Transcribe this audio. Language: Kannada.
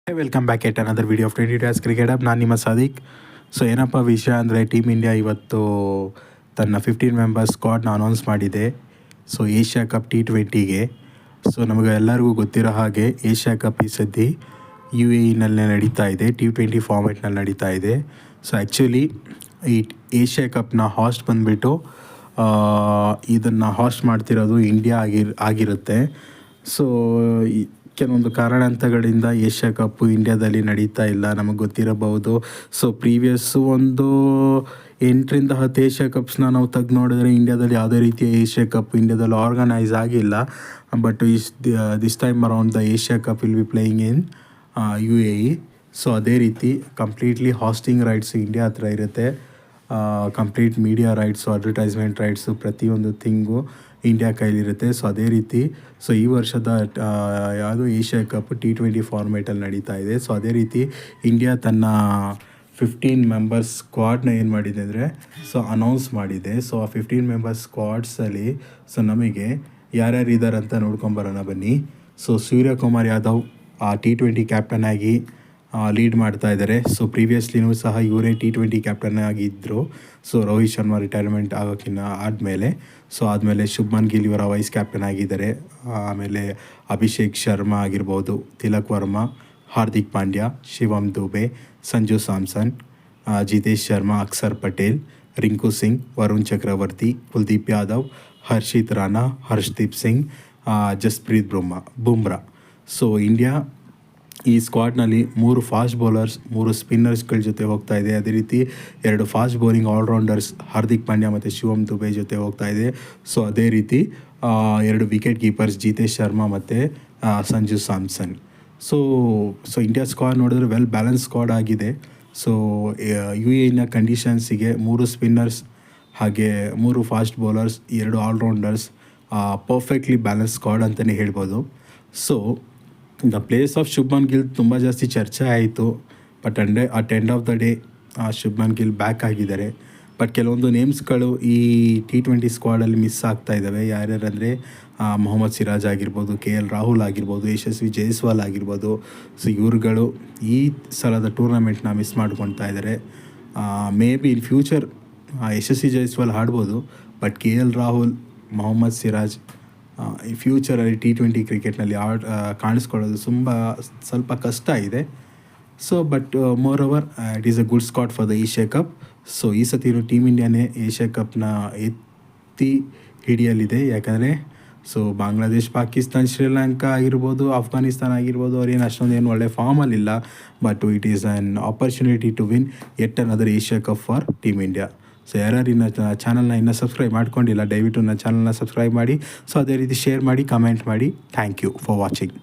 Welcome back at another video of 20 days cricket up. ನಾನು ನಿಮ್ಮ ಸಾದಿಕ್. ಸೊ ಏನಪ್ಪ ವಿಷಯ ಅಂದರೆ ಟೀಮ್ ಇಂಡಿಯಾ ಇವತ್ತು ತನ್ನ 15 ಮೆಂಬರ್ಸ್ ಸ್ಕ್ವಾಡ್ನ ಅನೌನ್ಸ್ ಮಾಡಿದೆ. ಸೊ ಏಷ್ಯಾ ಕಪ್ T20ಗೆ. ಸೊ ನಮಗೆ ಎಲ್ಲರಿಗೂ ಗೊತ್ತಿರೋ ಹಾಗೆ ಏಷ್ಯಾ ಕಪ್ ಈ ಸದ್ದಿ UAEನಲ್ಲೇ ನಡೀತಾ ಇದೆ, T20 ಫಾರ್ಮೆಟ್ನಲ್ಲಿ ನಡೀತಾ ಇದೆ. ಸೊ ಆ್ಯಕ್ಚುಲಿ ಈ ಏಷ್ಯಾ ಕಪ್ನ ಹಾಸ್ಟ್ ಬಂದುಬಿಟ್ಟು ಇದನ್ನು ಹಾಸ್ಟ್ ಮಾಡ್ತಿರೋದು ಇಂಡಿಯಾ ಆಗಿರುತ್ತೆ. ಸೊ ಕೆಲವೊಂದು ಕಾರಣಾಂತರಗಳಿಂದ ಏಷ್ಯಾ ಕಪ್ಪು ಇಂಡಿಯಾದಲ್ಲಿ ನಡೀತಾ ಇಲ್ಲ, ನಮಗೆ ಗೊತ್ತಿರಬಹುದು. ಸೊ ಪ್ರೀವಿಯಸ್ಸು ಒಂದು 8-10 ಏಷ್ಯಾ ಕಪ್ಸ್ನ ನಾವು ತೆಗೆದು ನೋಡಿದ್ರೆ ಇಂಡಿಯಾದಲ್ಲಿ ಯಾವುದೇ ರೀತಿಯ ಏಷ್ಯಾ ಕಪ್ ಇಂಡಿಯಾದಲ್ಲಿ ಆರ್ಗನೈಸ್ ಆಗಿಲ್ಲ. But this time around the Asia cup will be playing in UAE. So ಅದೇ ರೀತಿ ಕಂಪ್ಲೀಟ್ಲಿ ಹಾಸ್ಟಿಂಗ್ ರೈಟ್ಸು ಇಂಡಿಯಾ ಹತ್ರ ಇರುತ್ತೆ. Complete media rights, advertisement rights, ಪ್ರತಿಯೊಂದು ಥಿಂಗು ಇಂಡಿಯಾ ಕೈಲಿರುತ್ತೆ. ಸೊ ಅದೇ ರೀತಿ ಸೊ ಈ ವರ್ಷದ ಯಾವುದು ಏಷ್ಯಾ ಕಪ್ T20 ಫಾರ್ಮೇಟಲ್ಲಿ ನಡೀತಾ ಇದೆ. ಸೊ ಅದೇ ರೀತಿ ಇಂಡಿಯಾ ತನ್ನ 15 ಮೆಂಬರ್ಸ್ ಸ್ಕ್ವಾಡ್ನ ಏನು ಮಾಡಿದೆ ಅಂದರೆ ಸೊ ಅನೌನ್ಸ್ ಮಾಡಿದೆ. ಸೊ ಆ 15 ಮೆಂಬರ್ಸ್ ಸ್ಕ್ವಾಡ್ಸಲ್ಲಿ ಸೊ ನಮಗೆ ಯಾರ್ಯಾರು ಇದ್ದಾರೆ ಅಂತ ನೋಡ್ಕೊಂಬರೋಣ ಬನ್ನಿ. So Suryakumar Yadav T20 captain ಆಗಿ ಲೀಡ್ ಮಾಡ್ತಾ ಇದ್ದಾರೆ. ಸೊ ಪ್ರೀವಿಯಸ್ಲಿನೂ ಸಹ ಇವರೇ T20 ಕ್ಯಾಪ್ಟನ್ ಆಗಿದ್ದರು. ಸೊ ರೋಹಿತ್ ಶರ್ಮಾ ರಿಟೈರ್ಮೆಂಟ್ ಆಗೋಕ್ಕಿಂತ ಆದಮೇಲೆ ಶುಭ್ಮನ್ ಗಿಲ್ ಇವರ ವೈಸ್ ಕ್ಯಾಪ್ಟನ್ ಆಗಿದ್ದಾರೆ. ಆಮೇಲೆ ಅಭಿಷೇಕ್ ಶರ್ಮಾ ಆಗಿರ್ಬೋದು, ತಿಲಕ್ ವರ್ಮಾ, ಹಾರ್ದಿಕ್ ಪಾಂಡ್ಯ, ಶಿವಮ್ ದುಬೆ, ಸಂಜು ಸ್ಯಾಮ್ಸನ್, ಜಿತೇಶ್ ಶರ್ಮಾ, ಅಕ್ಷರ್ ಪಟೇಲ್, ರಿಂಕು ಸಿಂಗ್, ವರುಣ್ ಚಕ್ರವರ್ತಿ, ಕುಲ್ದೀಪ್ ಯಾದವ್, ಹರ್ಷಿತ್ ರಾಣಾ, ಹರ್ಷ್ದೀಪ್ ಸಿಂಗ್, ಜಸ್ಪ್ರೀತ್ ಬುಮ್ರಾ. ಸೊ ಇಂಡಿಯಾ ಈ ಸ್ಕ್ವಾಡ್ನಲ್ಲಿ 3 ಫಾಸ್ಟ್ ಬೌಲರ್ಸ್, 3 ಸ್ಪಿನ್ನರ್ಸ್ಗಳ ಜೊತೆ ಹೋಗ್ತಾ ಇದೆ. ಅದೇ ರೀತಿ 2 fast bowling all-rounders Hardik Pandya ಮತ್ತು ಶಿವಮ್ ದುಬೆ ಜೊತೆ ಹೋಗ್ತಾ ಇದೆ. ಸೊ ಅದೇ ರೀತಿ 2 ವಿಕೆಟ್ ಕೀಪರ್ಸ್ ಜಿತೇಶ್ ಶರ್ಮಾ ಮತ್ತು Sanju Samson. So India squad ನೋಡಿದ್ರೆ ವೆಲ್ ಬ್ಯಾಲೆನ್ಸ್ ಸ್ಕ್ವಾಡ್ ಆಗಿದೆ. ಸೊ UAEನ ಕಂಡೀಷನ್ಸಿಗೆ 3 ಸ್ಪಿನ್ನರ್ಸ್ ಹಾಗೆ 3 fast bowlers, 2 all-rounders, perfectly balance squad ಅಂತಲೇ ಹೇಳ್ಬೋದು. So the place of Shubman Gill ತುಂಬ ಜಾಸ್ತಿ ಚರ್ಚೆ ಆಯಿತು. But at end of the day Shubman Gill back ಆಗಿದ್ದಾರೆ. ಬಟ್ ಕೆಲವೊಂದು ನೇಮ್ಸ್ಗಳು ಈ T20 ಸ್ಕ್ವಾಡಲ್ಲಿ ಮಿಸ್ ಆಗ್ತಾ ಇದ್ದಾವೆ. ಯಾರ್ಯಾರಂದರೆ ಮೊಹಮ್ಮದ್ ಸಿರಾಜ್ ಆಗಿರ್ಬೋದು, KL ರಾಹುಲ್ ಆಗಿರ್ಬೋದು, ಯಶಸ್ವಿ ಜೈಸ್ವಾಲ್ ಆಗಿರ್ಬೋದು. ಸೊ ಇವ್ರುಗಳು ಈ ಸಲದ ಟೂರ್ನಮೆಂಟ್ನ ಮಿಸ್ ಮಾಡ್ಕೊತಾ ಇದ್ದಾರೆ. ಮೇ ಬಿ ಇನ್ ಫ್ಯೂಚರ್ ಯಶಸ್ವಿ ಜೈಸ್ವಾಲ್ ಆಡ್ಬೋದು. ಬಟ್ KL ರಾಹುಲ್, ಮೊಹಮ್ಮದ್ ಸಿರಾಜ್ ಈ ಫ್ಯೂಚರಲ್ಲಿ T20 ಕ್ರಿಕೆಟ್ನಲ್ಲಿ ಕಾಣಿಸ್ಕೊಳ್ಳೋದು ಸ್ವಲ್ಪ ಕಷ್ಟ ಇದೆ. So but more over it is a good squad for the Asia cup. So ಈ ಸತಿನೂ ಟೀಮ್ ಇಂಡಿಯಾನೇ ಏಷ್ಯಾ ಕಪ್ನ ಎತ್ತಿ ಹಿಡಿಯಲಿದೆ. ಯಾಕಂದರೆ ಸೊ ಬಾಂಗ್ಲಾದೇಶ್, ಪಾಕಿಸ್ತಾನ್, ಶ್ರೀಲಂಕಾ ಆಗಿರ್ಬೋದು, ಅಫ್ಘಾನಿಸ್ತಾನ ಆಗಿರ್ಬೋದು, ಅವ್ರೇನು ಅಷ್ಟೊಂದೇನು ಒಳ್ಳೆ ಫಾರ್ಮಲ್ಲಿಲ್ಲ. But it is an opportunity to win yet another Asia cup for team India. So ಯಾರ್ಯಾರು ಇನ್ನು ಚಾನಲ್ನ ಇನ್ನೂ ಸಬ್ಸ್ಕ್ರೈಬ್ ಮಾಡ್ಕೊಂಡಿಲ್ಲ, ದಯವಿಟ್ಟು ನನ್ನ ಚಾನಲ್ನ ಸಬ್ಸ್ಕ್ರೈಬ್ ಮಾಡಿ. ಸೊ ಅದೇ ರೀತಿ ಶೇರ್ ಮಾಡಿ, ಕಮೆಂಟ್ ಮಾಡಿ. Thank you for watching.